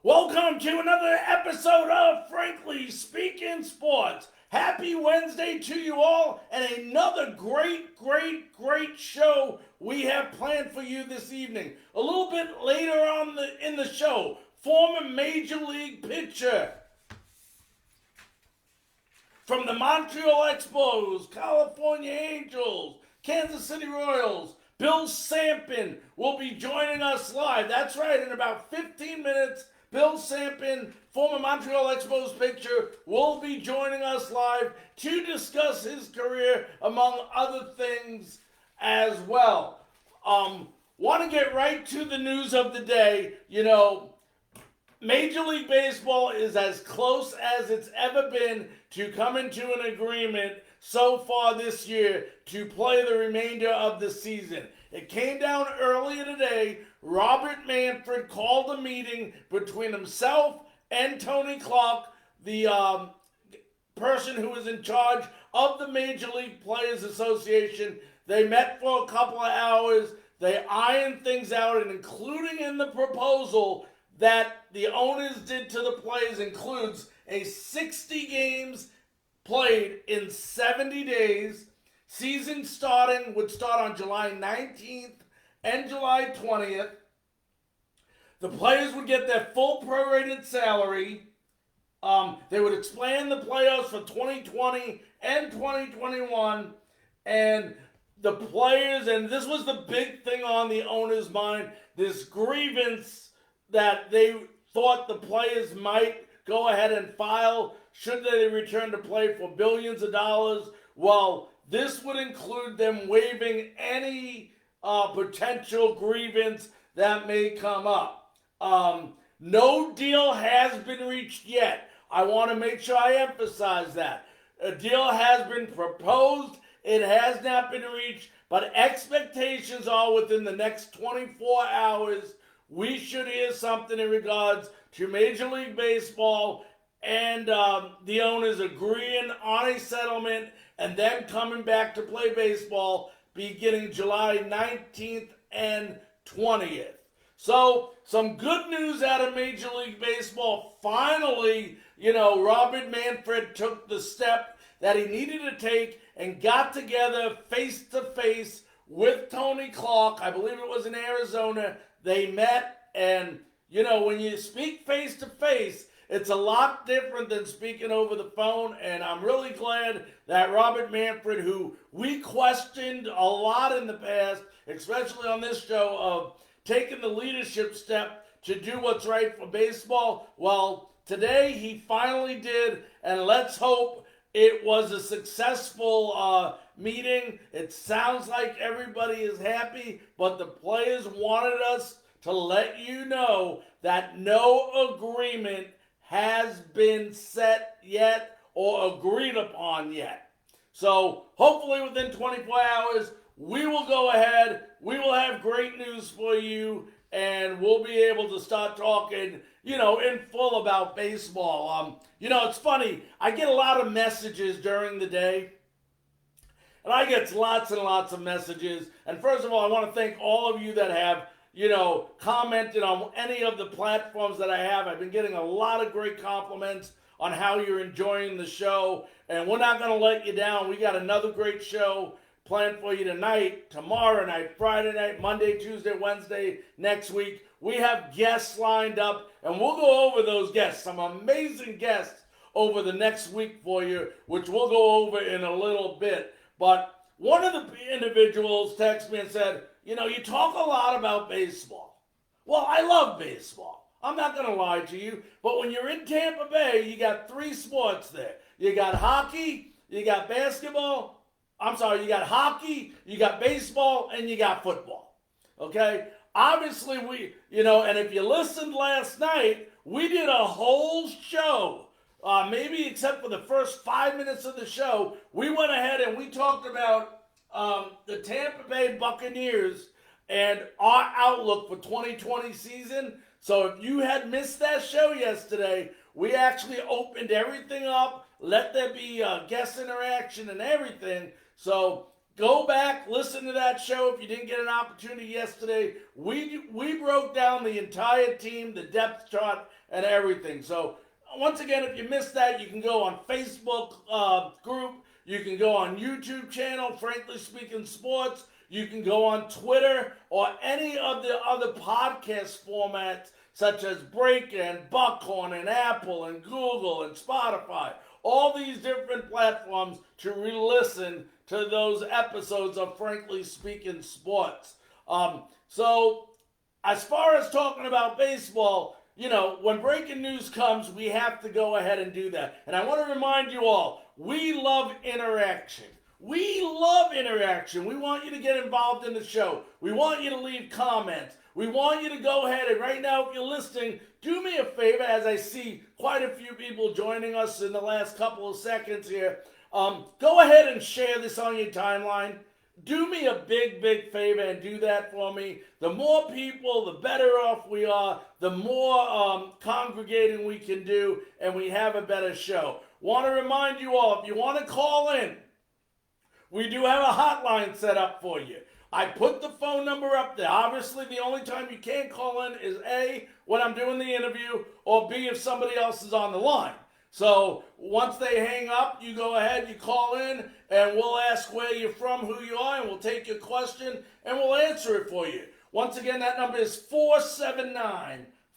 Welcome to another episode of Frankly Speaking Sports. Happy Wednesday to you all, and another great show we have planned for you this evening. A little bit later on in the show, former Major League pitcher from the Montreal Expos, California Angels, Kansas City Royals, Bill Sampen will be joining us live. That's right, in about 15 minutes, Bill Sampen, former Montreal Expos pitcher, will be joining us live to discuss his career, among other things as well. Want to get right to the news of the day. You know, Major League Baseball is as close as it's ever been to coming to an agreement so far this year to play the remainder of the season. It came down earlier today. Robert Manfred called a meeting between himself and Tony Clark, the person who is in charge of the Major League Players Association. They met for a couple of hours. They ironed things out, and including in the proposal that the owners did to the players includes a 60 games played in 70 days. Season would start on July 19th and July 20th. The players would get their full prorated salary. They would expand the playoffs for 2020 and 2021. And the players, and this was the big thing on the owners' mind, this grievance that they thought the players might go ahead and file should they return to play for billions of dollars. Well, this would include them waiving any potential grievance that may come up. No deal has been reached yet. I want to make sure I emphasize that. A deal has been proposed. It has not been reached, but expectations are within the next 24 hours we should hear something in regards to Major League Baseball and the owners agreeing on a settlement and then coming back to play baseball beginning July 19th and 20th. So, some good news out of Major League Baseball. Finally, Robert Manfred took the step that he needed to take and got together face-to-face with Tony Clark. I believe it was in Arizona. They met, and, when you speak face-to-face, it's a lot different than speaking over the phone, and I'm really glad that Robert Manfred, who we questioned a lot in the past, especially on this show, of taking the leadership step to do what's right for baseball, well, today he finally did, and let's hope it was a successful meeting. It sounds like everybody is happy, but the players wanted us to let you know that no agreement has been set yet or agreed upon yet. So hopefully within 24 hours, we will go ahead. We will have great news for you, and we'll be able to start talking, in full about baseball. It's funny. I get a lot of messages during the day, and I get lots and lots of messages. And first of all, I want to thank all of you that have commented on any of the platforms that I have. I've been getting a lot of great compliments on how you're enjoying the show, and we're not going to let you down. We got another great show planned for you tonight, tomorrow night, Friday night, Monday, Tuesday, Wednesday, next week. We have guests lined up, and we'll go over those guests, some amazing guests over the next week for you, which we'll go over in a little bit. But one of the individuals texted me and said, you talk a lot about baseball. Well, I love baseball. I'm not going to lie to you. But when you're in Tampa Bay, you got three sports there. You got hockey, you got basketball. You got hockey, you got baseball, and you got football. Okay? Obviously, and if you listened last night, we did a whole show. Maybe except for the first 5 minutes of the show, we went ahead and we talked about the Tampa Bay Buccaneers and our outlook for 2020 season. So if you had missed that show yesterday, we actually opened everything up, let there be guest interaction and everything. So Go back, listen to that show if you didn't get an opportunity yesterday. We broke down the entire team, the depth chart, and everything. So once again, if you missed that, you can go on Facebook group. You can go on YouTube channel, Frankly Speaking Sports. You can go on Twitter or any of the other podcast formats such as Breaker and Buckhorn and Apple and Google and Spotify. All these different platforms to re-listen to those episodes of Frankly Speaking Sports. So as far as talking about baseball, when breaking news comes, we have to go ahead and do that. And I want to remind you all, we love interaction. We love interaction. We want you to get involved in the show. We want you to leave comments. We want you to go ahead and right now, if you're listening, do me a favor as I see quite a few people joining us in the last couple of seconds here. Go ahead and share this on your timeline. Do me a big, big favor and do that for me. The more people, the better off we are. The more congregating we can do, and we have a better show. Want to remind you all, if you want to call in, we do have a hotline set up for you. I put the phone number up there. Obviously, the only time you can't call in is A, when I'm doing the interview, or B, if somebody else is on the line. So once they hang up, you go ahead, you call in, and we'll ask where you're from, who you are, and we'll take your question, and we'll answer it for you. Once again, that number is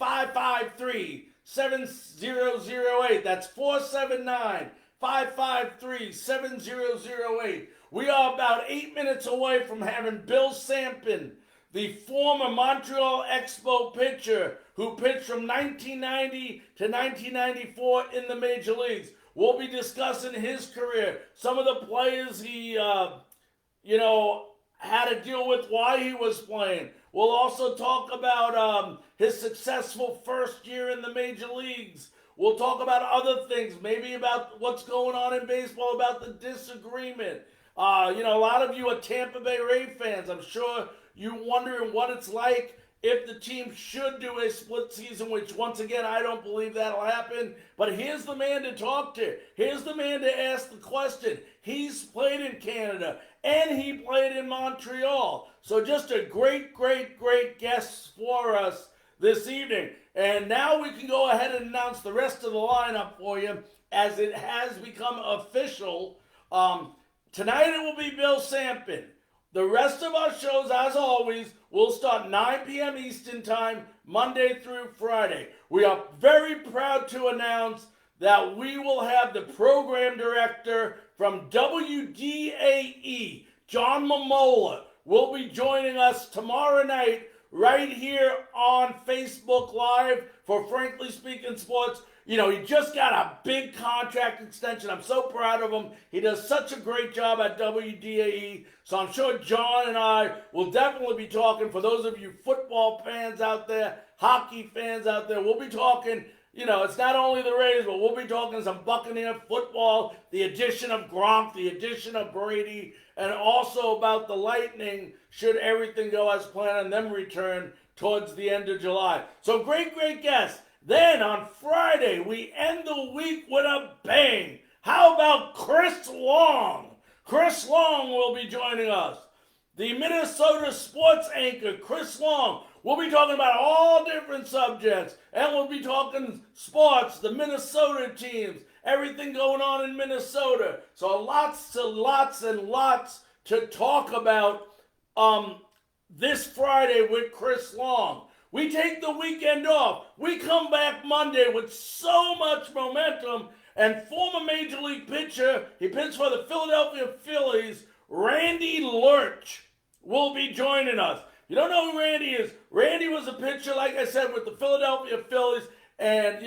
479-553-7008. That's 479-553-7008. We are about 8 minutes away from having Bill Sampen, the former Montreal Expo pitcher who pitched from 1990 to 1994 in the major leagues. We'll be discussing his career, some of the players he, had to deal with, why he was playing. We'll also talk about his successful first year in the major leagues. We'll talk about other things, maybe about what's going on in baseball, about the disagreement. A lot of you are Tampa Bay Ray fans. I'm sure you're wondering what it's like if the team should do a split season, which once again, I don't believe that'll happen. But here's the man to talk to. Here's the man to ask the question. He's played in Canada and he played in Montreal. So just a great, great, great guest for us this evening. And now we can go ahead and announce the rest of the lineup for you as it has become official. Tonight it will be Bill Sampen. The rest of our shows, as always, will start 9 p.m. Eastern Time, Monday through Friday. We are very proud to announce that we will have the program director from WDAE, John Momola, will be joining us tomorrow night right here on Facebook Live for Frankly Speaking Sports. He just got a big contract extension. I'm so proud of him. He does such a great job at WDAE. So I'm sure John and I will definitely be talking. For those of you football fans out there, hockey fans out there, we'll be talking, it's not only the Rays, but we'll be talking some Buccaneer football, the addition of Gronk, the addition of Brady, and also about the Lightning, should everything go as planned and them return towards the end of July. So great, great guests. Then on Friday, we end the week with a bang. How about Chris Long? Chris Long will be joining us. The Minnesota sports anchor, Chris Long, will be talking about all different subjects. And we'll be talking sports, the Minnesota teams, everything going on in Minnesota. So lots and lots to talk about this Friday with Chris Long. We take the weekend off. We come back Monday with so much momentum. And former Major League pitcher, he pitched for the Philadelphia Phillies, Randy Lurch, will be joining us. You don't know who Randy is. Randy was a pitcher, like I said, with the Philadelphia Phillies. And,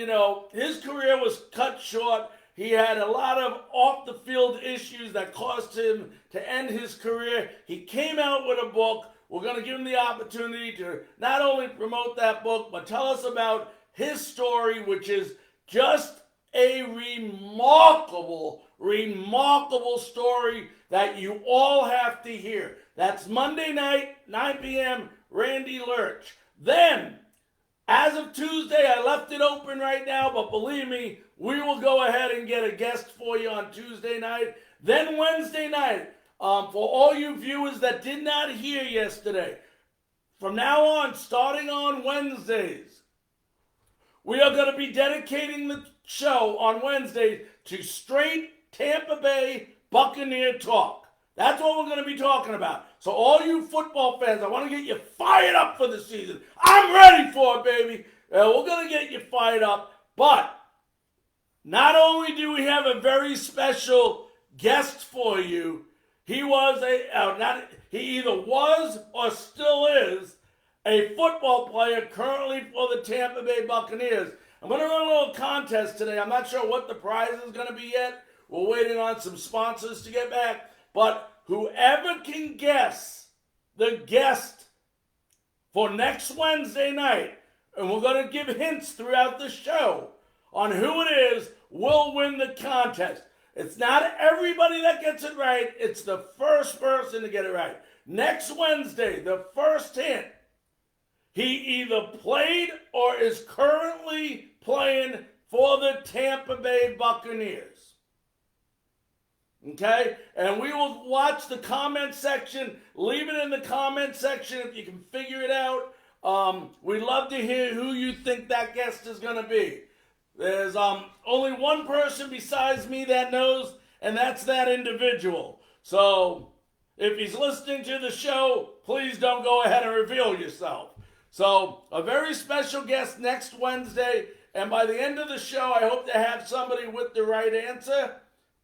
his career was cut short. He had a lot of off-the-field issues that caused him to end his career. He came out with a book. We're going to give him the opportunity to not only promote that book, but tell us about his story, which is just a remarkable story that you all have to hear. That's Monday night, 9 p.m., Randy Lurch. Then, as of Tuesday, I left it open right now, but believe me, we will go ahead and get a guest for you on Tuesday night. Then Wednesday night, For all you viewers that did not hear yesterday, from now on, starting on Wednesdays, we are going to be dedicating the show on Wednesdays to straight Tampa Bay Buccaneer talk. That's what we're going to be talking about. So all you football fans, I want to get you fired up for the season. I'm ready for it, baby. We're going to get you fired up. But not only do we have a very special guest for you, he either was or still is a football player currently for the Tampa Bay Buccaneers. I'm going to run a little contest today. I'm not sure what the prize is going to be yet. We're waiting on some sponsors to get back. But whoever can guess the guest for next Wednesday night, and we're going to give hints throughout the show on who it is, will win the contest. It's not everybody that gets it right. It's the first person to get it right. Next Wednesday, the first hint, he either played or is currently playing for the Tampa Bay Buccaneers. Okay? And we will watch the comment section. Leave it in the comment section if you can figure it out. We'd love to hear who you think that guest is going to be. There's only one person besides me that knows, and that's that individual. So if he's listening to the show, please don't go ahead and reveal yourself. So a very special guest next Wednesday, and by the end of the show, I hope to have somebody with the right answer.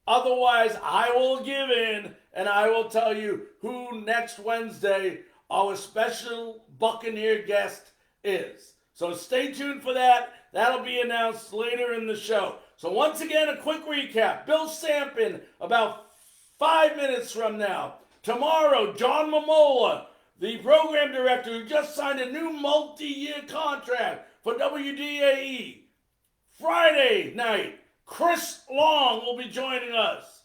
Otherwise, I will give in, and I will tell you who next Wednesday our special Buccaneer guest is. So stay tuned for that. That'll be announced later in the show. So once again, a quick recap. Bill Sampen, about 5 minutes from now. Tomorrow, John Momola, the program director who just signed a new multi-year contract for WDAE. Friday night, Chris Long will be joining us.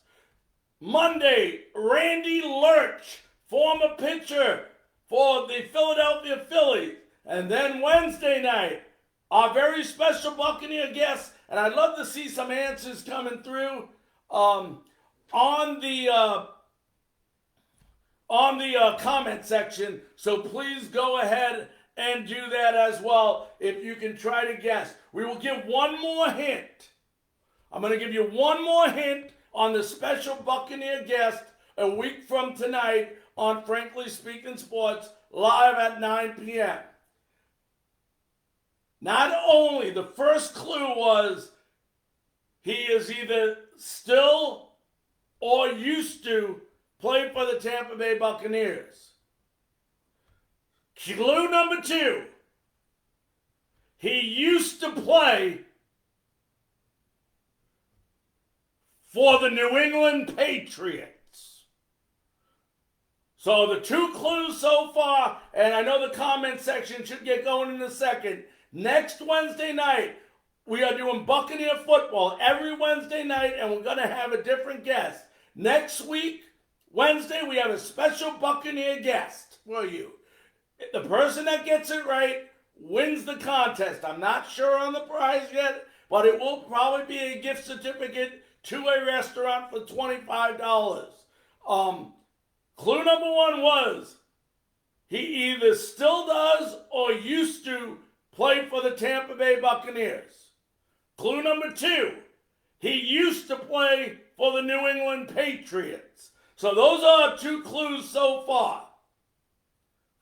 Monday, Randy Lurch, former pitcher for the Philadelphia Phillies. And then Wednesday night, our very special Buccaneer guest, and I'd love to see some answers coming through on the comment section. So please go ahead and do that as well if you can try to guess. We will give one more hint. I'm going to give you one more hint on the special Buccaneer guest a week from tonight on Frankly Speaking Sports, live at 9 p.m. Not only, the first clue was he is either still or used to play for the Tampa Bay Buccaneers. Clue number 2, he used to play for the New England Patriots. So the 2 clues so far, and I know the comment section should get going in a second. Next Wednesday night, we are doing Buccaneer football every Wednesday night, and we're going to have a different guest. Next week, Wednesday, we have a special Buccaneer guest for you. The person that gets it right wins the contest. I'm not sure on the prize yet, but it will probably be a gift certificate to a restaurant for $25. Clue number 1 was he either still does or used to play for the Tampa Bay Buccaneers. Clue number 2, he used to play for the New England Patriots. So those are 2 clues so far.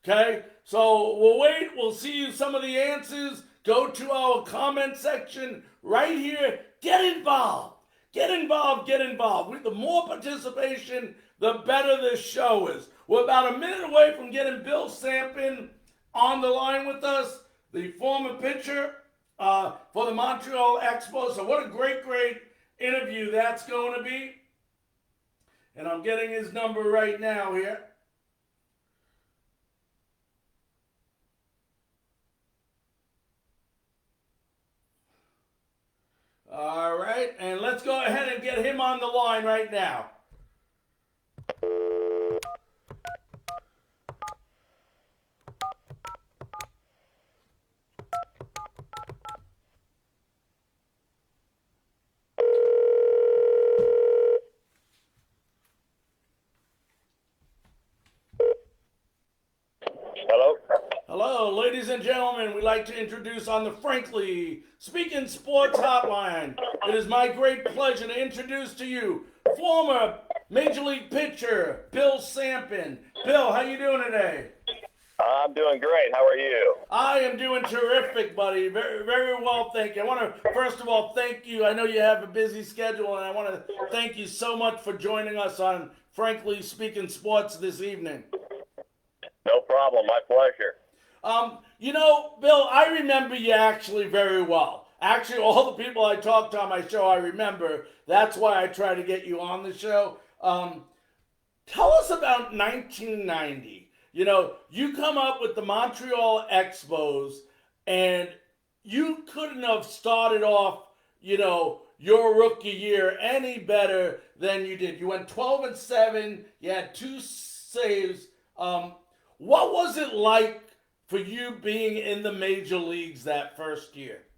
Okay, so we'll wait. We'll see you some of the answers. Go to our comment section right here. Get involved. Get involved. Get involved. The more participation, the better this show is. We're about a minute away from getting Bill Sampen on the line with us, the former pitcher for the Montreal Expos. So what a great, great interview that's going to be. And I'm getting his number right now here. All right, and let's go ahead and get him on the line right now. Hello, ladies and gentlemen. We'd like to introduce on the Frankly Speaking Sports Hotline. It is my great pleasure to introduce to you former Major League pitcher Bill Sampen. Bill, how you doing today? I'm doing great. How are you? I am doing terrific, buddy. Very, very well, thank you. I want to first of all thank you. I know you have a busy schedule, and I want to thank you so much for joining us on Frankly Speaking Sports this evening. No problem. My pleasure. Bill, I remember you actually very well. Actually, all the people I talked to on my show, I remember. That's why I try to get you on the show. Tell us about 1990. You come up with the Montreal Expos, and you couldn't have started off, your rookie year any better than you did. You went 12-7. You had 2 saves. What was it like for you being in the major leagues that first year?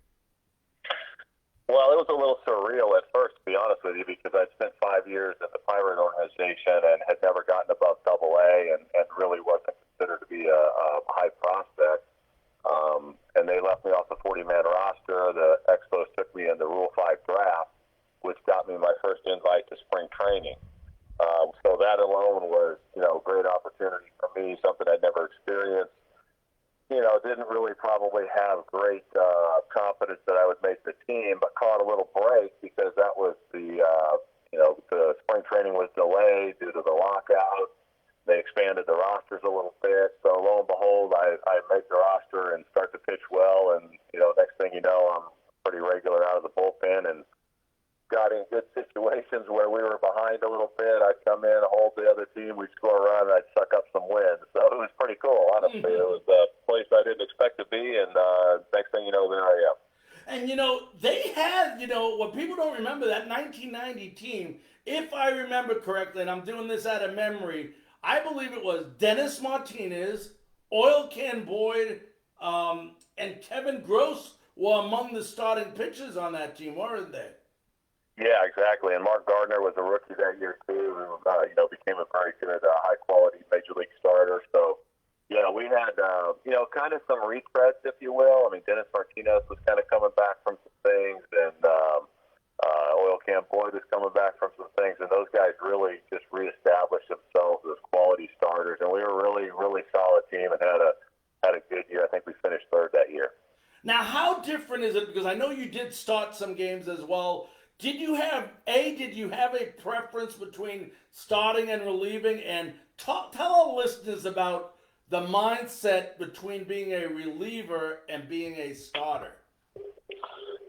Well, it was a little surreal at first, to be honest with you, because I'd spent 5 years in the Pirate organization and had never gotten above Double A and really wasn't considered to be a high prospect. And they left me off the 40-man roster. The Expos took me in the Rule 5 draft, which got me my first invite to spring training. So that alone was, a great opportunity for me, something I'd never experienced. Didn't really probably have great confidence that I would make the team, but caught a little break because that was the spring training was delayed due to the lockout. They expanded the rosters a little bit. So lo and behold, I make the roster and start to pitch well. And, next thing you know, I'm pretty regular out of the bullpen and got in good situations where we were behind a little bit. I'd come in, hold the other team, we'd score a run, and I'd suck up some wins. So it was pretty cool, honestly. It was a place I didn't expect to be, and next thing you know, there I am. And they had, what people don't remember, that 1990 team, if I remember correctly, and I'm doing this out of memory, I believe it was Dennis Martinez, Oil Can Boyd, and Kevin Gross were among the starting pitchers on that team, weren't they? Yeah, exactly. And Mark Gardner was a rookie that year too, who became a very good, high-quality major league starter. So, yeah, we had kind of some retreads, if you will. I mean, Dennis Martinez was kind of coming back from some things, and Oil Can Boyd was coming back from some things, and those guys really just reestablished themselves as quality starters. And we were a really, really solid team and had a good year. I think we finished third that year. Now, how different is it? Because I know you did start some games as well. Did you have a preference between starting and relieving? And tell our listeners about the mindset between being a reliever and being a starter.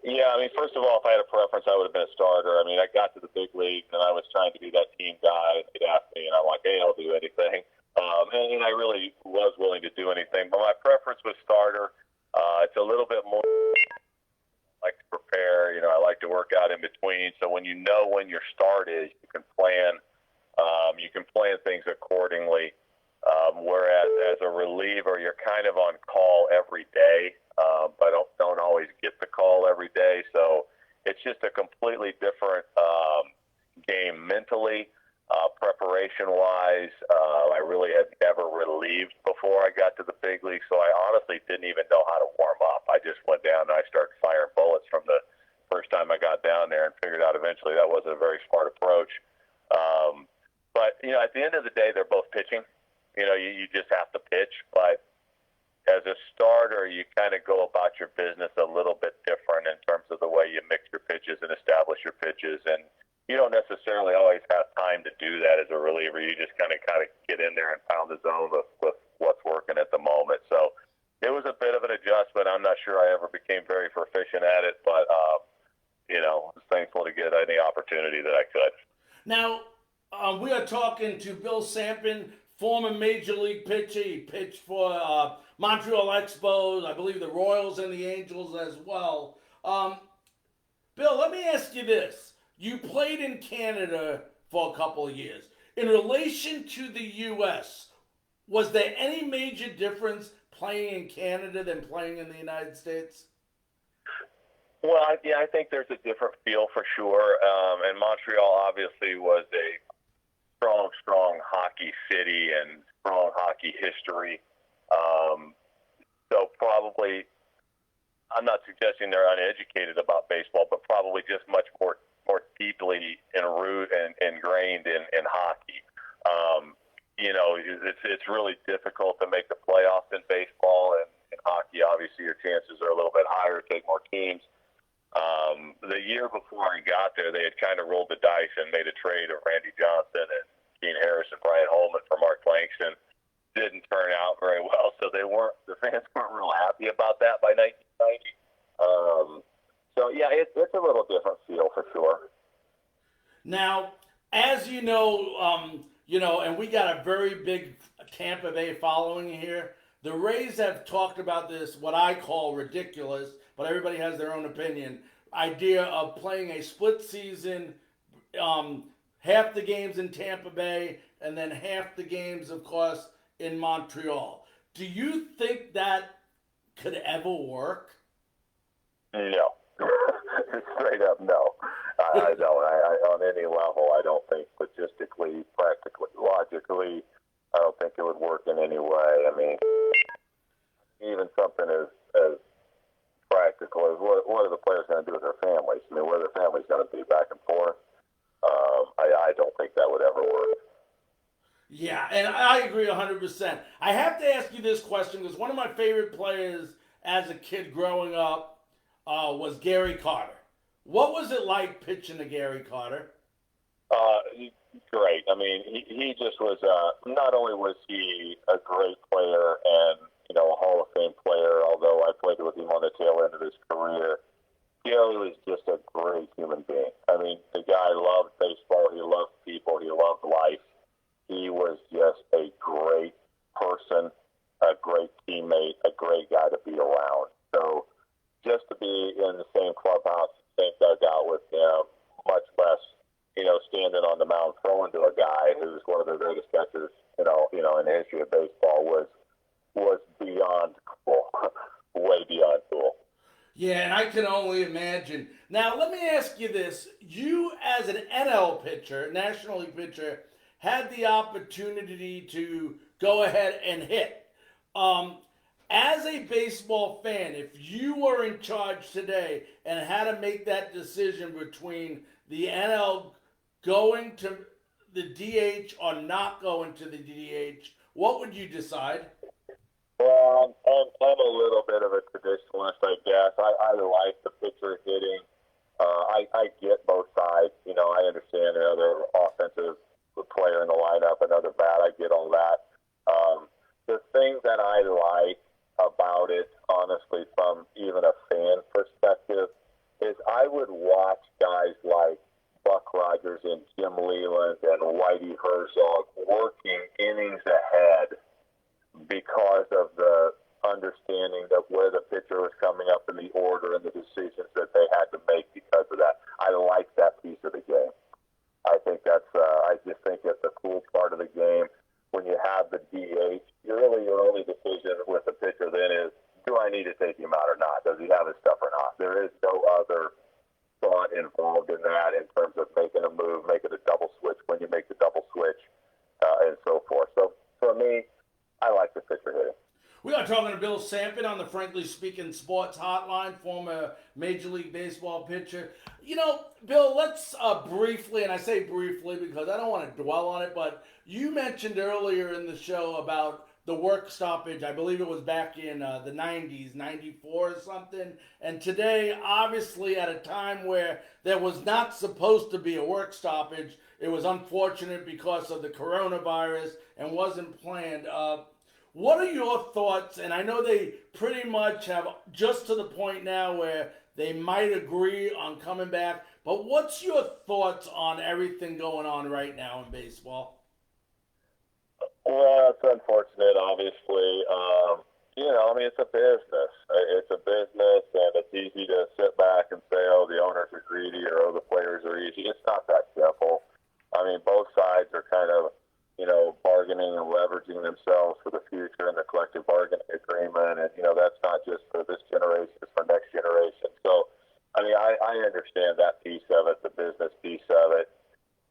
Yeah, I mean, first of all, if I had a preference, I would have been a starter. I mean, I got to the big leagues, and I was trying to be that team guy. They'd ask me, and I'm like, hey, I'll do anything. And I really was willing to do anything. But my preference was starter. It's a little bit more like to prepare. I like to work out in between. So when when your start is, you can plan. You can plan things accordingly. Whereas as a reliever, you're kind of on call every day, but don't always get the call every day. So it's just a completely different game mentally, preparation-wise. I really had never relieved before I got to the big league, so I honestly didn't even know how to warm up. I just went down and I started firing bullets from the first time I got down there and figured out eventually that wasn't a very smart approach. But, at the end of the day, they're both pitching. You just have to pitch, but as a starter, you kind of go about your business a little bit different in terms of the way you mix your pitches and establish your pitches, and you don't necessarily always have time to do that as a reliever. You just kind of get in there and pound the zone with what's working at the moment. So it was a bit of an adjustment. I'm not sure I ever became very proficient at it, but I was thankful to get any opportunity that I could. Now, we are talking to Bill Sampen, former Major League pitcher. He pitched for Montreal Expos, I believe the Royals and the Angels as well. Bill, let me ask you this. You played in Canada for a couple of years. In relation to the U.S., was there any major difference playing in Canada than playing in the United States? Well, I think there's a different feel for sure. And Montreal obviously was a strong hockey city and strong hockey history. probably, I'm not suggesting they're uneducated about baseball, but probably just much more deeply ingrained in hockey. It's really difficult to make the playoffs in baseball, and in hockey, obviously, your chances are a little bit higher, take more teams. The year before I got there, they had kind of rolled the dice and made a trade of Randy Johnson and Gene Harris and Brian Holman for Mark Langston. Didn't turn out very well, so the fans weren't real happy about that by 1990. It's a little different feel for sure. Now, as you know, and we got a very big Tampa Bay following here. The Rays have talked about this, what I call ridiculous, but everybody has their own opinion, idea of playing a split season, half the games in Tampa Bay, and then half the games, of course, in Montreal. Do you think that could ever work? No. Straight up, no. I don't. On any level, I don't think logistically, practically, logically, I don't think it would work in any way. I mean, even something as practical as what are the players going to do with their families? I mean, where are their families going to be back and forth? I don't think that would ever work. Yeah, and I agree 100%. I have to ask you this question because one of my favorite players as a kid growing up was Gary Carter. What was it like pitching to Gary Carter? Great. I mean, he just was, not only was he a great player and, a Hall of Fame player, although I played with him on the tail end of his career, Gary was just a great human being. I mean, the guy loved baseball. He loved people. He loved life. He was just a great person, a great teammate, a great guy to be around. So just to be in the same clubhouse, same dugout with him, much less, standing on the mound throwing to a guy who's one of the greatest catchers, in the history of baseball was beyond cool, way beyond cool. Yeah, and I can only imagine. Now, let me ask you this. You, as an NL pitcher, National League pitcher, had the opportunity to go ahead and hit. As a baseball fan, if you were in charge today and had to make that decision between the NL going to the DH or not going to the DH, what would you decide? Well, I'm a little bit of a traditionalist, I guess. I like the pitcher hitting. I get both sides. I understand another offensive player in the lineup, another bat. I get all that. The thing that I like about it, honestly, from even a fan perspective, is I would watch guys like Buck Rogers and Jim Leland and Whitey Herzog working innings ahead because of the understanding of where the pitcher was coming up in the order and the decisions that they had to make because of that. I like that piece of the game. I think I just think it's a cool part of the game. When you have the DH, your only decision with the pitcher then is, do I need to take him out or not? Does he have his stuff or not? There is no other thought involved in that in terms of making a move, making a double switch when you make the double switch, and so forth. So for me, I like the pitcher hitting. We are talking to Bill Sampen on the Frankly Speaking Sports Hotline, former Major League Baseball pitcher. Bill, let's briefly, and I say briefly because I don't want to dwell on it, but you mentioned earlier in the show about the work stoppage. I believe it was back in the 90s, 94 or something. And today, obviously, at a time where there was not supposed to be a work stoppage, it was unfortunate because of the coronavirus and wasn't planned. What are your thoughts? And I know they pretty much have just to the point now where they might agree on coming back. But what's your thoughts on everything going on right now in baseball? Well, it's unfortunate, obviously. It's a business. It's a business, and it's easy to sit back and say, oh, the owners are greedy or, oh, the players are easy. It's not that simple. I mean, both sides are kind of, bargaining and leveraging themselves for the future in the collective bargaining agreement. And, that's not just for this generation, it's for next generation. So, I understand that piece of it, the business piece of it.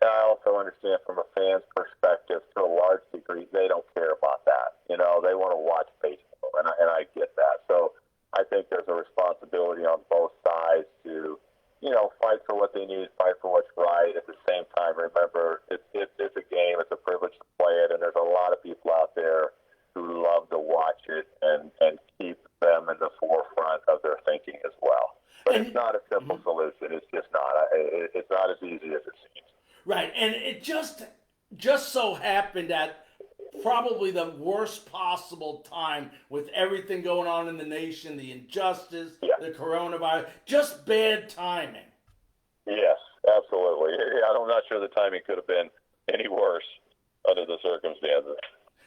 And I also understand from a fan's perspective, to a large degree, they don't care about that. They want to watch baseball, and I get that. So I I think there's a responsibility on both sides to, fight for what they need, fight for what's right. At the same time, remember, it's a game. It's a privilege to play it, and there's a lot of people out there who love to watch it and keep them in the forefront of their thinking as well. But it's not a simple solution. It's just not. It's not as easy as it seems. Right, and it just so happened at probably the worst possible time with everything going on in the nation, the injustice, Yeah. the coronavirus, just bad timing. Yes, absolutely. Yeah, I'm not sure the timing could have been any worse under the circumstances.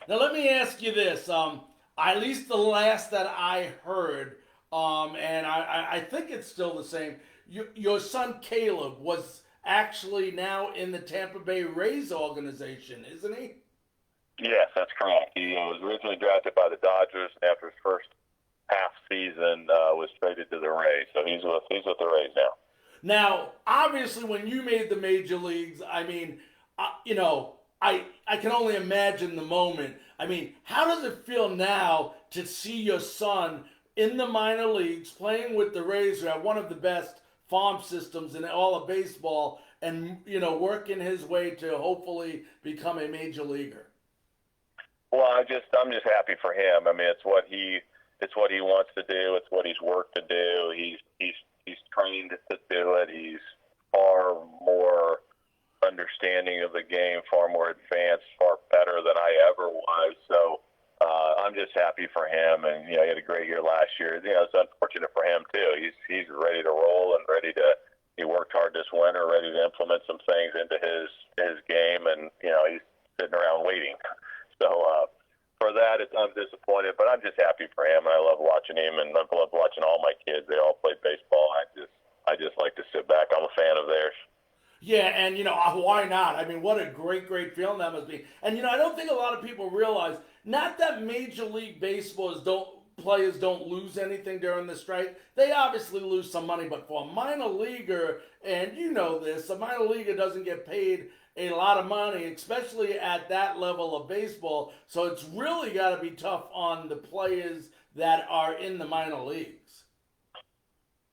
Now let me ask you this: at least the last that I heard, and I think it's still the same. Your son Caleb was actually now in the Tampa Bay Rays organization, isn't he? Yes, that's correct. He was originally drafted by the Dodgers, and after his first half season, was traded to the Rays. So he's with the Rays now. Now, obviously, when you made the major leagues, I mean, I can only imagine the moment. I mean, how does it feel now to see your son in the minor leagues playing with the Rays, who have one of the best farm systems in all of baseball, and working his way to hopefully become a major leaguer? Well, I'm just happy for him. I mean, it's what he wants to do. It's what he's worked to do. He's trained to do it. He's far more understanding of the game, far more advanced, far better than I ever was. So I'm just happy for him. And he had a great year last year. It's unfortunate for him too. He's ready to roll and ready to. He worked hard this winter, ready to implement some things into his game, and he's sitting around waiting. So for that, I'm disappointed, but I'm just happy for him, and I love watching him, and I love watching all my kids. They all play baseball. I just like to sit back. I'm a fan of theirs. Yeah, and why not? I mean, what a great feeling that must be. And I don't think a lot of people realize, not that Major League players don't lose anything during the strike. They obviously lose some money, but for a minor leaguer, and this, a minor leaguer doesn't get paid a lot of money, especially at that level of baseball. So it's really got to be tough on the players that are in the minor leagues.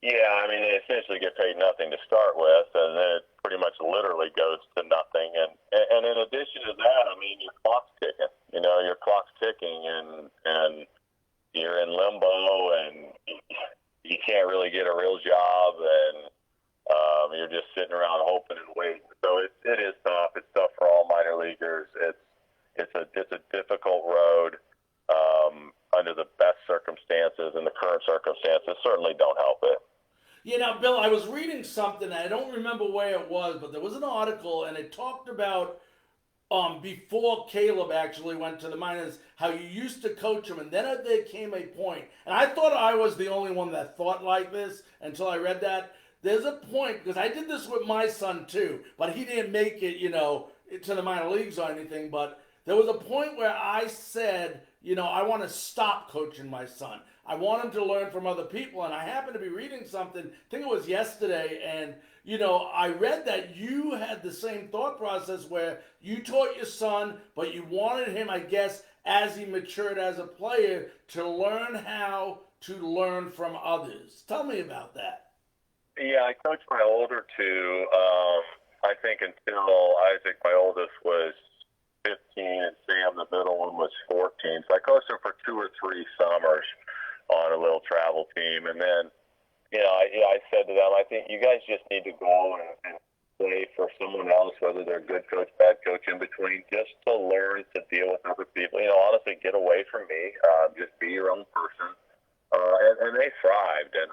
Yeah, I mean, they essentially get paid nothing to start with, and then it pretty much literally goes to nothing. And in addition to that, I mean, your clock's ticking. Your clock's ticking, and you're in limbo, and you can't really get a real job, and you're just sitting around hoping and waiting. So it is tough. It's tough for all minor leaguers. It's a difficult road under the best circumstances, and the current circumstances certainly don't help it. Bill, I was reading something, I don't remember where it was, but there was an article, and it talked about before Caleb actually went to the minors, how you used to coach him, and then there came a point, and I thought I was the only one that thought like this until I read that. There's a point, because I did this with my son too, but he didn't make it, to the minor leagues or anything, but there was a point where I said, I want to stop coaching my son. I want him to learn from other people, and I happened to be reading something, I think it was yesterday, and I read that you had the same thought process where you taught your son, but you wanted him, I guess, as he matured as a player, to learn how to learn from others. Tell me about that. Yeah, I coached my older two, I think my oldest was 15, and Sam, the middle one, was 14. So I coached them for 2 or 3 summers on a little travel team. And then, I said to them, I think you guys just need to go and play for someone else, whether they're good coach, bad coach, in between, just to learn to deal with other people. Honestly, get away from me. Just be your own person. And they thrived. And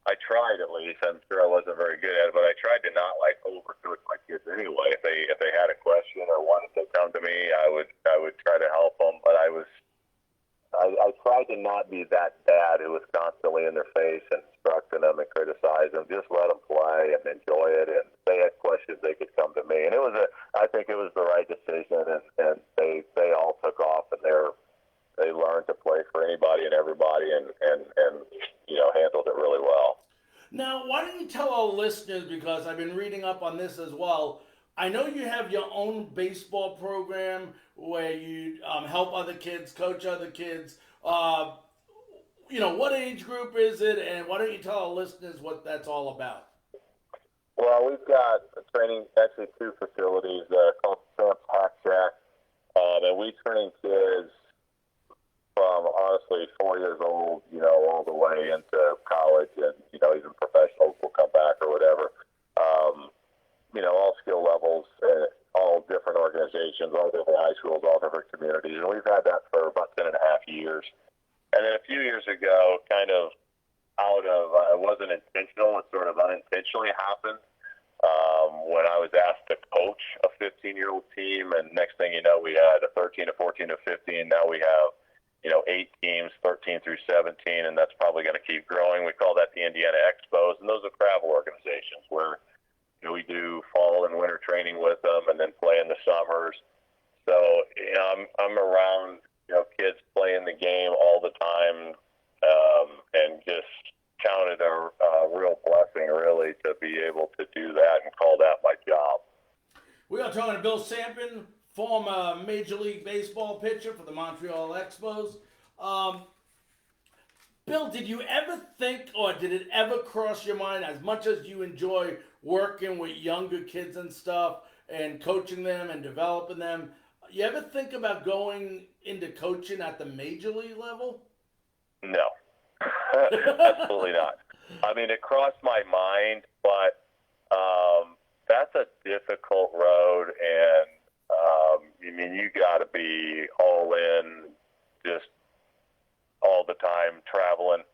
I tried, at least. I'm sure I wasn't very good at it, but I tried to not overcoach my kids anyway. If they had a question or wanted to come to me, I would try to help them. But I tried to not be that dad who was constantly in their face and instructing them and criticizing them. Just let them play and enjoy it. And if they had questions, they could come to me. And I think it was the right decision. And they all took off, and they learned to play for anybody and everybody, and handled it really well. Now, why don't you tell our listeners, because I've been reading up on this as well, I know you have your own baseball program where you help other kids, coach other kids. what age group is it, and why don't you tell our listeners what that's all about? Well, we've got training, actually two facilities called Sampen Shack, and we train kids from honestly 4 years old, all the way into college, and even professionals will come back or whatever. All skill levels, all different organizations, all different high schools, all different communities, and we've had that for about 10.5 years. And then a few years ago, kind of out of it wasn't intentional, it sort of unintentionally happened. When I was asked to coach a 15-year-old team, and next thing you know, we had a 13, a 14, a 15. Now we have 8 teams, 13 through 17, and that's probably going to keep growing. We call that the Indiana Expos, and those are travel organizations where we do fall and winter training with them, and then play in the summers. So I'm around kids playing the game all the time, and just counted a real blessing, really, to be able to do that and call that my job. We are talking to Bill Sampen, former Major League Baseball pitcher for the Montreal Expos. Bill, did you ever think, or did it ever cross your mind, as much as you enjoy working with younger kids and stuff and coaching them and developing them, you ever think about going into coaching at the Major League level? No, absolutely not. I mean, it crossed my mind, but that's a difficult road, and you got to be all in, just all the time, traveling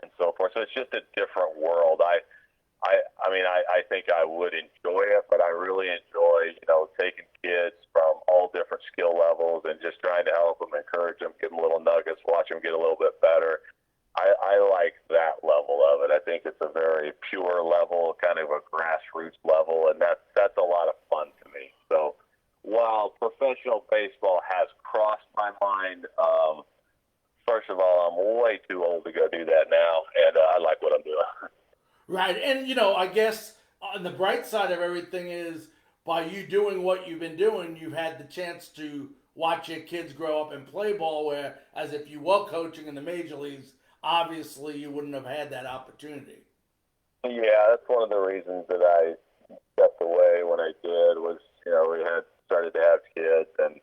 and so forth. So it's just a different world. I think I would enjoy it, but I really enjoy, taking kids from all different skill levels and just trying to help them, encourage them, give them little nuggets, watch them get a little bit better. I like that level of it. I think it's a very pure level, kind of a grassroots level, and that's a lot of fun to me. So while professional baseball has crossed my mind, first of all, I'm way too old to go do that now, and I like what I'm doing. Right, and I guess on the bright side of everything is, by you doing what you've been doing, you've had the chance to watch your kids grow up and play ball, where as if you were coaching in the major leagues, obviously you wouldn't have had that opportunity. Yeah, that's one of the reasons that I stepped away when I did, was, we had started to have kids, and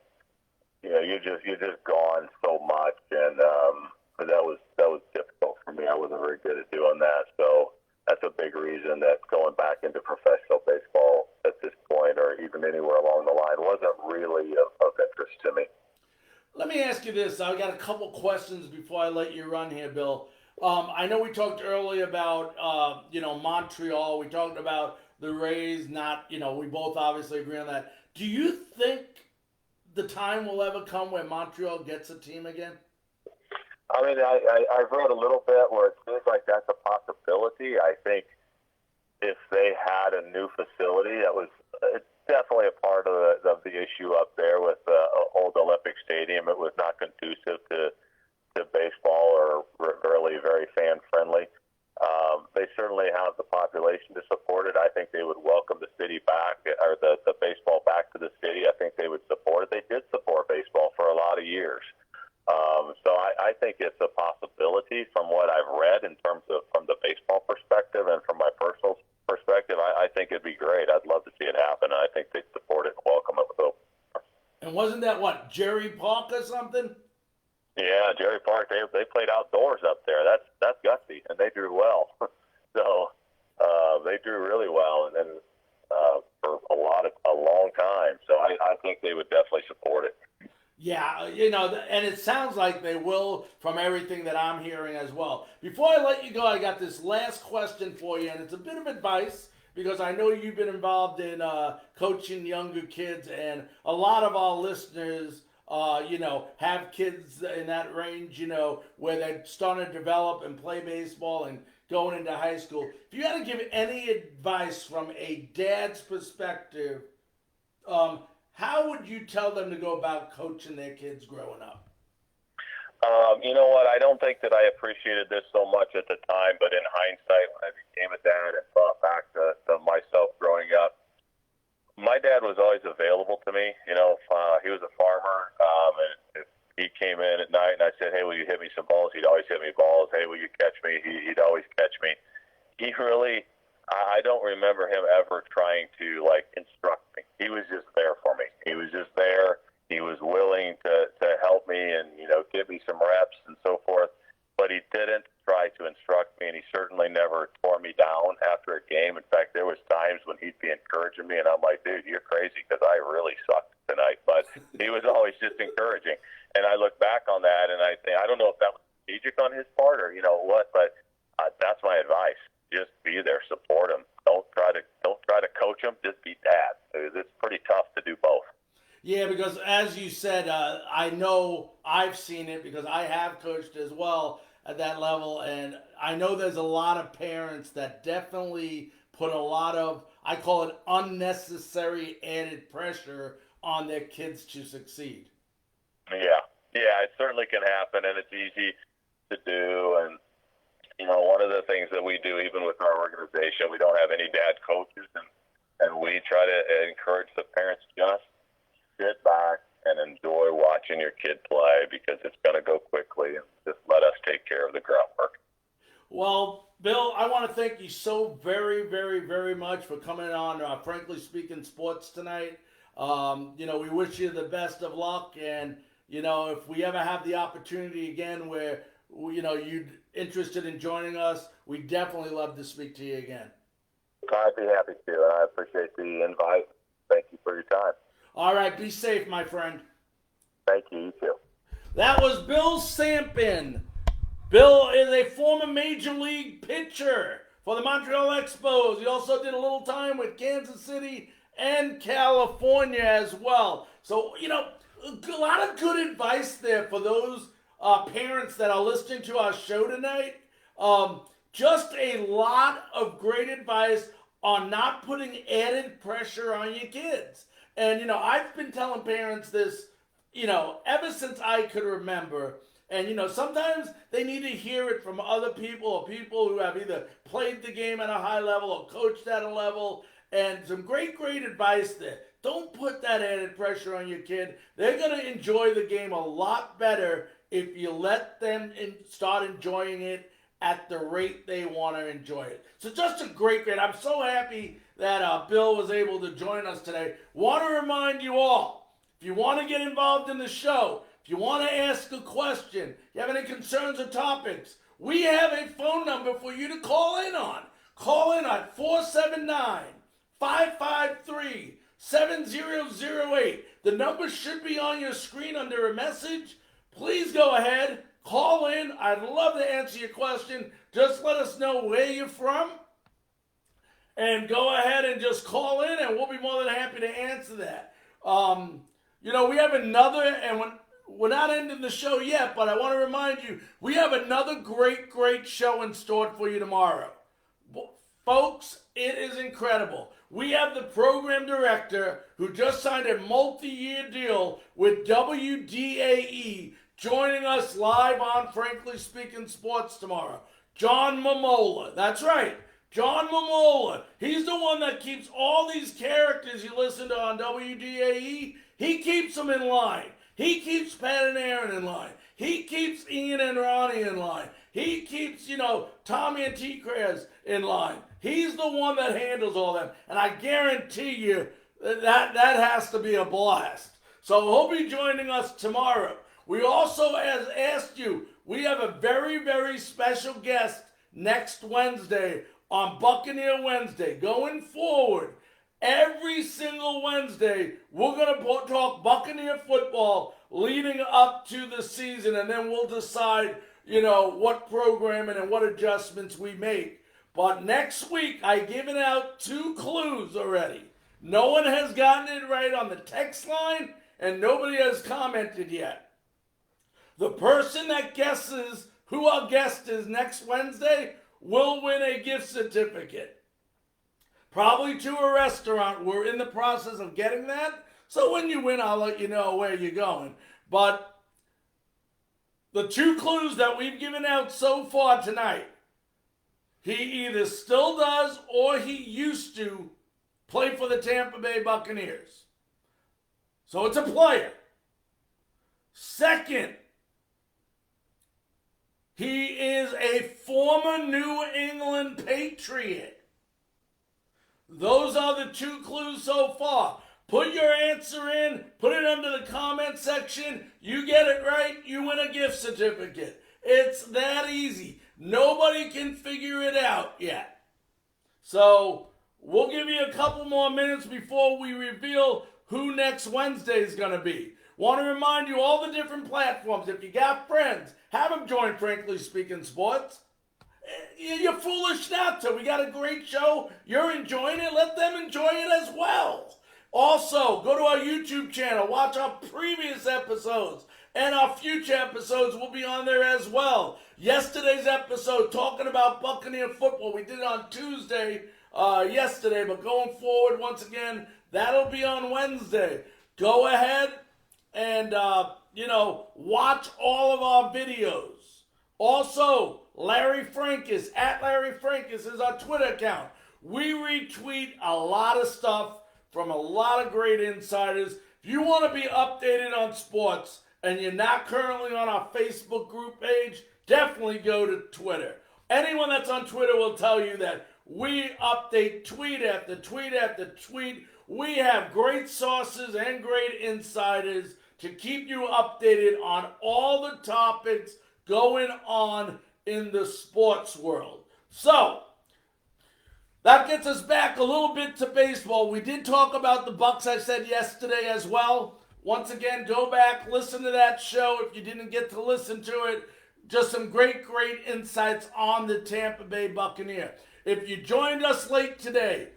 you're just gone so much, and that was difficult for me. I wasn't very good at doing that, so that's a big reason that going back into professional baseball at this point, or even anywhere along the line, wasn't really of interest to me. Let me ask you this. I've got a couple questions before I let you run here, Bill. I know we talked earlier about, Montreal. We talked about the Rays not, we both obviously agree on that. Do you think the time will ever come where Montreal gets a team again? I mean, I've read a little bit where it seems like that's a possibility. I think if they had a new facility, it's definitely a part of the issue up there with the old Olympic Stadium. It was not conducive to baseball, or really very fan friendly. They certainly have the population to support it. I think they would welcome the city back, or the baseball back to the city. I think they would support it. They did support baseball for a lot of years. So I think it's a possibility from what I've read in terms of from the baseball perspective, and from my personal perspective, I think it'd be great. I'd love to see it happen. I think they'd support it and welcome it with open arms. And wasn't that Jerry Park or something? Yeah, Jerry Park. They played outdoors up there. That's gutsy, and they drew well. So they drew really well, and then for a long time. So I think they would definitely support it. Yeah, and it sounds like they will, from everything that I'm hearing as well. Before I let you go, I got this last question for you, and it's a bit of advice, because I know you've been involved in coaching younger kids, and a lot of our listeners, have kids in that range, where they're starting to develop and play baseball and going into high school. If you had to give any advice from a dad's perspective, how would you tell them to go about coaching their kids growing up? You know what? I don't think that I appreciated this so much at the time, but in hindsight, when I became a dad and thought back to myself growing up, my dad was always available to me. He was a farmer, and if he came in at night, and I said, "Hey, will you hit me some balls?" He'd always hit me balls. "Hey, will you catch me?" He'd always catch me. He really, I don't remember him ever trying to like instruct me. He was just there for me. He was just there. He was willing to help me and, give me some reps and so forth. But he didn't try to instruct me, and he certainly never tore me down after a game. In fact, there was times when he'd be encouraging me, and I'm like, "Dude, you're crazy," because I really sucked tonight. But he was always just encouraging. And I look back on that, and I think, I don't know if that was strategic on his part or what, but that's my advice. Just be there, support him. Don't try to coach him. Just be dad. It's pretty tough to do both. Yeah, because as you said, I know I've seen it because I have coached as well at that level, and I know there's a lot of parents that definitely put a lot of, I call it unnecessary added pressure on their kids to succeed. Yeah, it certainly can happen, and it's easy to do. And one of the things that we do, even with our organization, we don't have any dad coaches, and we try to encourage the parents just sit back and enjoy watching your kid play because it's going to go quickly, and just let us take care of the groundwork. Well, Bill, I want to thank you so very, very, very much for coming on Frankly Speaking Sports tonight. We wish you the best of luck, and if we ever have the opportunity again where you're interested in joining us, we definitely love to speak to you again. I'd be happy to, and I appreciate the invite. Thank you for your time. All right, be safe, my friend. Thank you, you too. That was Bill Sampen. Bill is a former Major League pitcher for the Montreal Expos. He also did a little time with Kansas City and California as well. So, a lot of good advice there for those parents that are listening to our show tonight. Just a lot of great advice on not putting added pressure on your kids. And, I've been telling parents this, ever since I could remember. And, sometimes they need to hear it from other people or people who have either played the game at a high level or coached at a level. And some great, great advice there. Don't put that added pressure on your kid. They're going to enjoy the game a lot better if you let them start enjoying it at the rate they want to enjoy it. So just a great. I'm so happy that Bill was able to join us today. Want to remind you all, if you want to get involved in the show, if you want to ask a question, you have any concerns or topics, we have a phone number for you to call in on. Call in at 479-553-7008. The number should be on your screen under a message. Please go ahead, call in. I'd love to answer your question. Just let us know where you're from. And go ahead and just call in, and we'll be more than happy to answer that. We have another, and we're not ending the show yet, but I want to remind you, we have another great, great show in store for you tomorrow. Folks, it is incredible. We have the program director who just signed a multi-year deal with WDAE joining us live on Frankly Speaking Sports tomorrow. John Momola. That's right. John Momola. He's the one that keeps all these characters you listen to on WDAE. He keeps them in line. He keeps Pat and Aaron in line. He keeps Ian and Ronnie in line. He keeps, Tommy and T-Crez in line. He's the one that handles all that. And I guarantee you that has to be a blast. So he'll be joining us tomorrow. We also, as asked you, we have a very, very special guest next Wednesday on Buccaneer Wednesday. Going forward, every single Wednesday, we're going to talk Buccaneer football leading up to the season, and then we'll decide, what programming and what adjustments we make. But next week, I've given out 2 clues already. No one has gotten it right on the text line, and nobody has commented yet. The person that guesses who our guest is next Wednesday will win a gift certificate. Probably to a restaurant. We're in the process of getting that. So when you win, I'll let you know where you're going. But the 2 clues that we've given out so far tonight, he either still does or he used to play for the Tampa Bay Buccaneers. So it's a player. Second, he is a former New England Patriot. Those are the 2 clues so far. Put your answer in, put it under the comment section. You get it right, you win a gift certificate. It's that easy. Nobody can figure it out yet. So we'll give you a couple more minutes before we reveal who next Wednesday is going to be. Want to remind you all the different platforms. If you got friends, have them join Frankly Speaking Sports. You're foolish not to. We got a great show. You're enjoying it. Let them enjoy it as well. Also, go to our YouTube channel. Watch our previous episodes. And our future episodes will be on there as well. Yesterday's episode talking about Buccaneer football. We did it on Tuesday yesterday. But going forward, once again, that'll be on Wednesday. Go ahead and, watch all of our videos. Also, Larry Frankus, at Larry Frankus is our Twitter account. We retweet a lot of stuff from a lot of great insiders. If you want to be updated on sports and you're not currently on our Facebook group page, definitely go to Twitter. Anyone that's on Twitter will tell you that we update tweet after tweet after tweet. We have great sources and great insiders to keep you updated on all the topics going on in the sports world. So, that gets us back a little bit to baseball. We did talk about the Bucks, I said yesterday as well. Once again, go back, listen to that show if you didn't get to listen to it. Just some great insights on the Tampa Bay Buccaneer. If you joined us late today,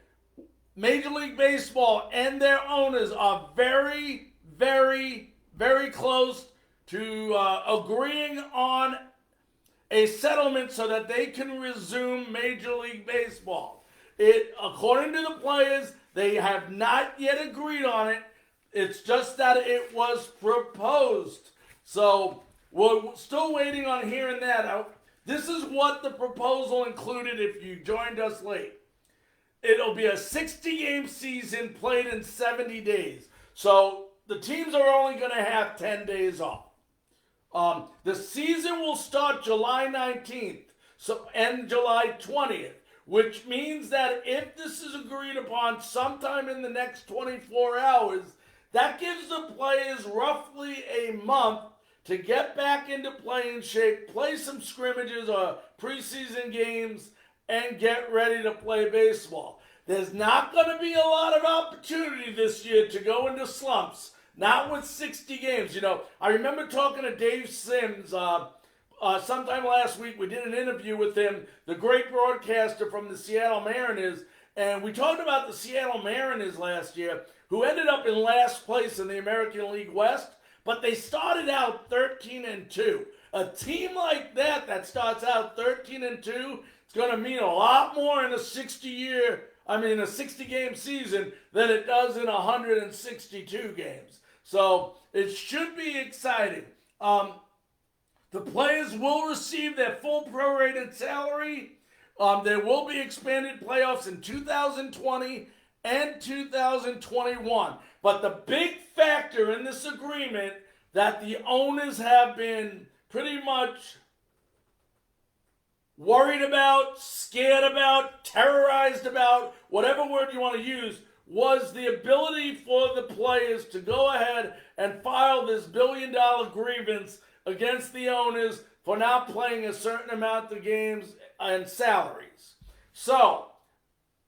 Major League Baseball and their owners are very, very, very close to agreeing on a settlement so that they can resume Major League Baseball. According to the players, they have not yet agreed on it. It's just that it was proposed. So we're still waiting on hearing that out. This is what the proposal included if you joined us late. It'll be a 60-game season played in 70 days. So the teams are only going to have 10 days off. The season will start July 19th, so end July 20th, which means that if this is agreed upon sometime in the next 24 hours, that gives the players roughly a month to get back into playing shape, play some scrimmages or preseason games, and get ready to play baseball. There's not going to be a lot of opportunity this year to go into slumps. Not with 60 games. I remember talking to Dave Sims sometime last week. We did an interview with him, the great broadcaster from the Seattle Mariners, and we talked about the Seattle Mariners last year, who ended up in last place in the American League West, but they started out 13-2. A team like that starts out 13-2, it's going to mean a lot more in a 60-game season than it does in 162 games. So it should be exciting. The players will receive their full prorated salary. There will be expanded playoffs in 2020 and 2021. But the big factor in this agreement that the owners have been pretty much worried about, scared about, terrorized about, whatever word you want to use, was the ability for the players to go ahead and file this billion-dollar grievance against the owners for not playing a certain amount of games and salaries. So,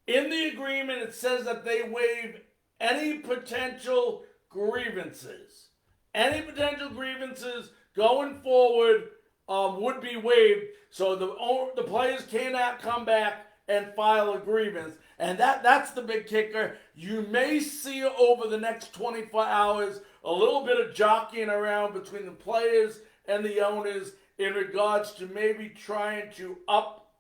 in the agreement, it says that they waive any potential grievances. Any potential grievances going forward would be waived, so the players cannot come back and file a grievance. And that's the big kicker. You may see over the next 24 hours a little bit of jockeying around between the players and the owners in regards to maybe trying to up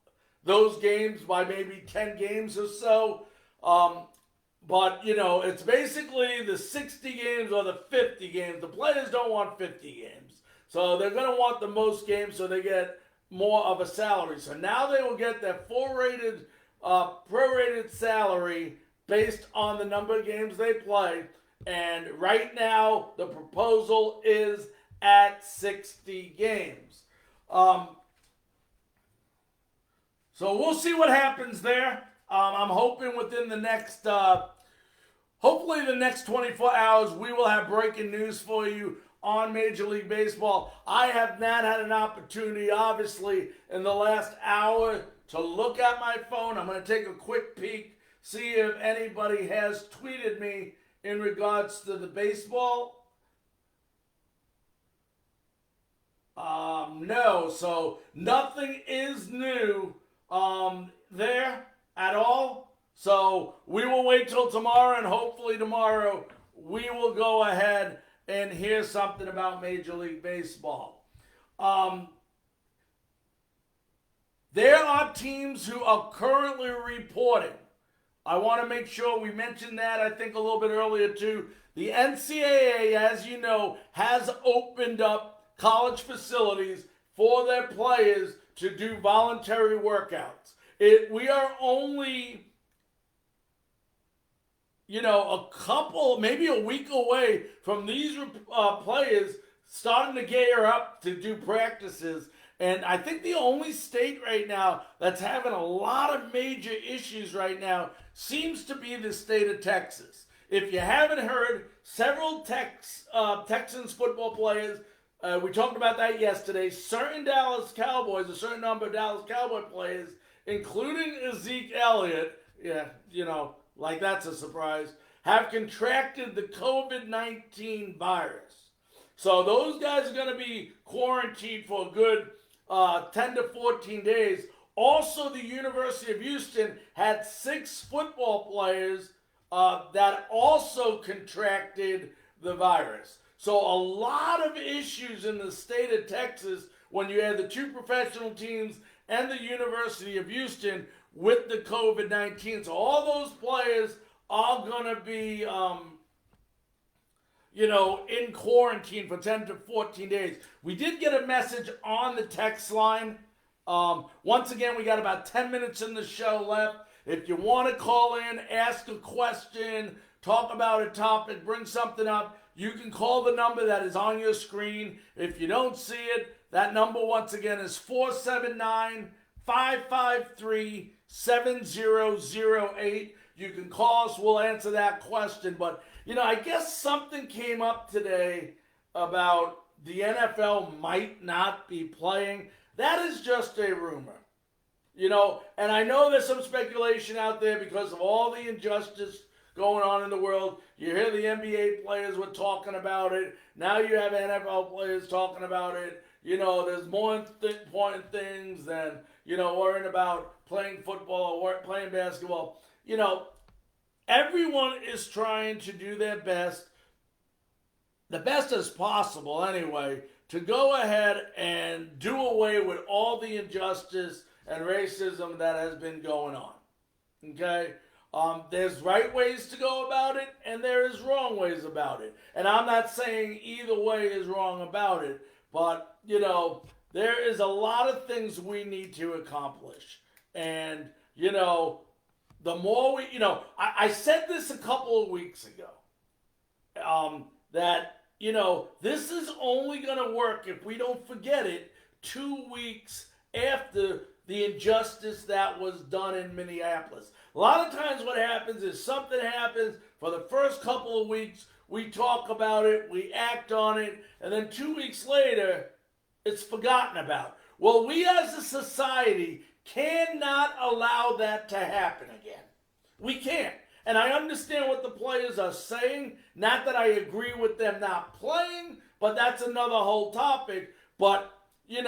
those games by maybe 10 games or so. But, it's basically the 60 games or the 50 games. The players don't want 50 games. So they're going to want the most games so they get more of a salary. So now they will get their full-rated, prorated salary based on the number of games they play. And right now, the proposal is at 60 games. So we'll see what happens there. I'm hoping within the next, hopefully the next 24 hours, we will have breaking news for you on Major League Baseball. I have not had an opportunity, obviously, in the last hour to look at my phone. I'm going to take a quick peek, see if anybody has tweeted me in regards to the baseball. No, so nothing is new there at all. So we will wait till tomorrow, and hopefully tomorrow we will go ahead and hear something about Major League Baseball. There are teams who are currently reporting. I want to make sure we mentioned that, I think, a little bit earlier too. The NCAA, as you know, has opened up college facilities for their players to do voluntary workouts. We are only, a couple, maybe a week away from these players starting to gear up to do practices. And I think the only state right now that's having a lot of major issues right now seems to be the state of Texas. If you haven't heard, several Texans football players, we talked about that yesterday, certain Dallas Cowboys, a certain number of Dallas Cowboy players, including Zeke Elliott, like that's a surprise, have contracted the COVID-19 virus. So those guys are going to be quarantined for a good 10 to 14 days. Also, the University of Houston had 6 football players that also contracted the virus. So a lot of issues in the state of Texas when you had the 2 professional teams and the University of Houston with the COVID-19. So all those players are going to be, in quarantine for 10 to 14 days. We did get a message on the text line. Once again, we got about 10 minutes in the show left. If you want to call in, ask a question, talk about a topic, bring something up, you can call the number that is on your screen. If you don't see it, that number once again is 479-553-7008. You can call us, we'll answer that question. But, I guess something came up today about the NFL might not be playing. That is just a rumor. And I know there's some speculation out there because of all the injustice going on in the world. You hear the NBA players were talking about it. Now you have NFL players talking about it. There's more important things than, worrying about playing football or playing basketball. Everyone is trying to do their best, the best as possible anyway, to go ahead and do away with all the injustice and racism that has been going on. Okay? There's right ways to go about it, and there is wrong ways about it. And I'm not saying either way is wrong about it, but, there is a lot of things we need to accomplish. And, the more we, I said this a couple of weeks ago, that, this is only going to work if we don't forget it 2 weeks after the injustice that was done in Minneapolis. A lot of times what happens is something happens for the first couple of weeks, we talk about it, we act on it, and then 2 weeks later, it's forgotten about. Well, we as a society cannot allow that to happen again. We can't. And I understand what the players are saying. Not that I agree with them not playing, but that's another whole topic. But, you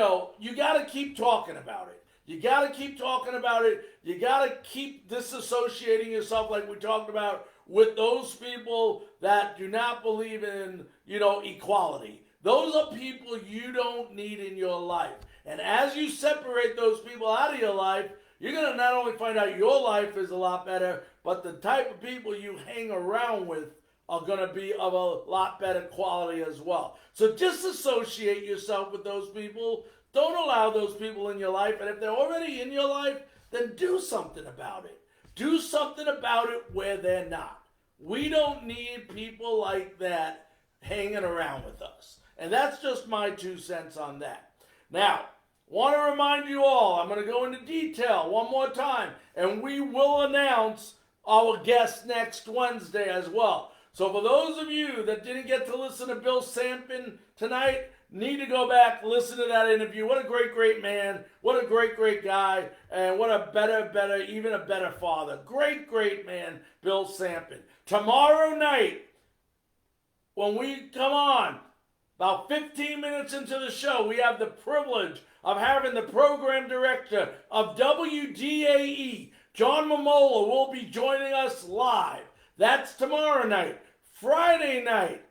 got to keep talking about it. You got to keep talking about it. You got to keep disassociating yourself, like we talked about, with those people that do not believe in, equality. Those are people you don't need in your life. And as you separate those people out of your life, you're going to not only find out your life is a lot better, but the type of people you hang around with are going to be of a lot better quality as well. So disassociate yourself with those people. Don't allow those people in your life. And if they're already in your life, then do something about it. Do something about it where they're not. We don't need people like that hanging around with us. And that's just my 2 cents on that. Now, want to remind you all, I'm going to go into detail one more time, and we will announce our guest next Wednesday as well. So for those of you that didn't get to listen to Bill Sampen tonight, need to go back, listen to that interview. What a great, great man. What a great, great guy. And what a better, even a better father. Great, great man, Bill Sampen. Tomorrow night, when we come on, about 15 minutes into the show, we have the privilege of having the program director of WDAE, John Momola, will be joining us live. That's tomorrow night. Friday night,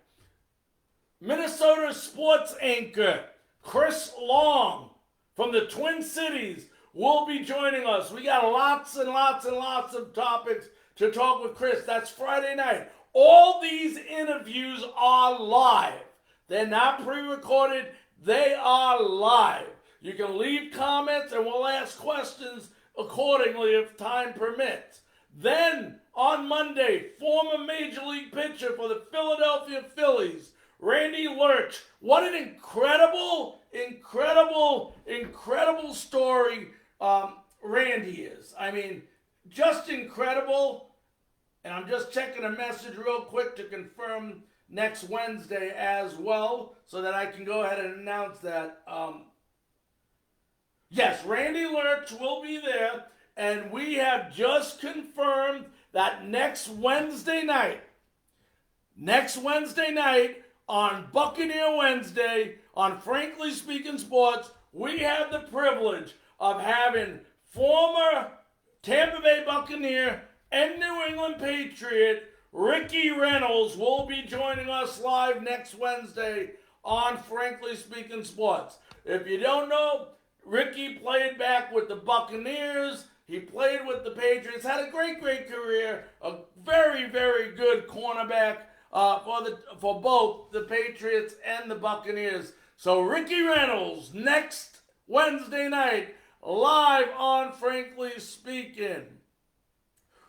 Minnesota sports anchor Chris Long from the Twin Cities will be joining us. We got lots and lots and lots of topics to talk with Chris. That's Friday night. All these interviews are live. They're not pre-recorded. They are live. You can leave comments and we'll ask questions accordingly if time permits. Then, on Monday, former Major League pitcher for the Philadelphia Phillies, Randy Lurch. What an incredible story Randy is. I mean, just incredible. And I'm just checking a message real quick to confirm next Wednesday as well, so that I can go ahead and announce that. Yes, Randy Lurch will be there. And we have just confirmed that next Wednesday night on Buccaneer Wednesday, on Frankly Speaking Sports, we have the privilege of having former Tampa Bay Buccaneer and New England Patriot Ricky Reynolds will be joining us live next Wednesday on Frankly Speaking Sports. If you don't know, Ricky played back with the Buccaneers. He played with the Patriots, had a great, great career, a very, very good cornerback for both the Patriots and the Buccaneers. So Ricky Reynolds, next Wednesday night, live on Frankly Speaking.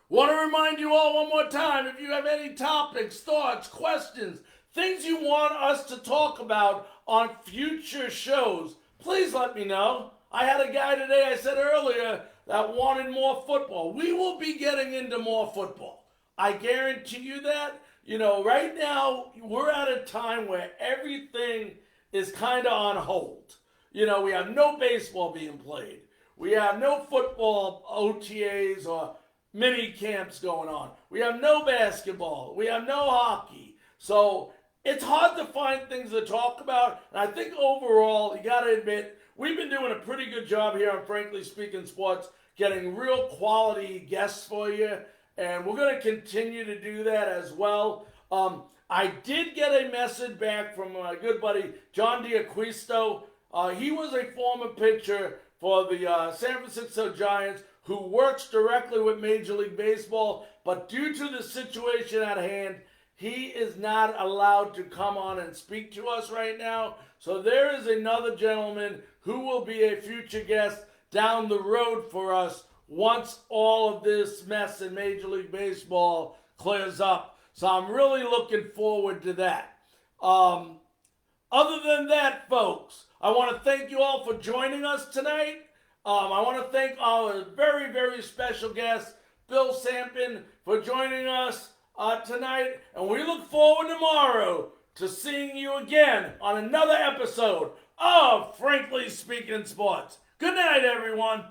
Want to remind you all one more time, if you have any topics, thoughts, questions, things you want us to talk about on future shows, please let me know. I had a guy today, I said earlier, that wanted more football. We will be getting into more football. I guarantee you that. You know, right now, we're at a time where everything is kind of on hold. You know, we have no baseball being played. We have no football OTAs or mini camps going on. We have no basketball. We have no hockey. So it's hard to find things to talk about. And I think overall, you got to admit, we've been doing a pretty good job here on Frankly Speaking Sports, getting real quality guests for you. And we're going to continue to do that as well. I did get a message back from my good buddy, John D'Acquisto. He was a former pitcher for the San Francisco Giants who works directly with Major League Baseball. But due to the situation at hand, he is not allowed to come on and speak to us right now. So there is another gentleman who will be a future guest down the road for us once all of this mess in Major League Baseball clears up. So I'm really looking forward to that. Other than that, folks, I want to thank you all for joining us tonight. I want to thank our very, very special guest, Bill Sampen, for joining us tonight. And we look forward tomorrow to seeing you again on another episode of Frankly Speaking Sports. Good night, everyone.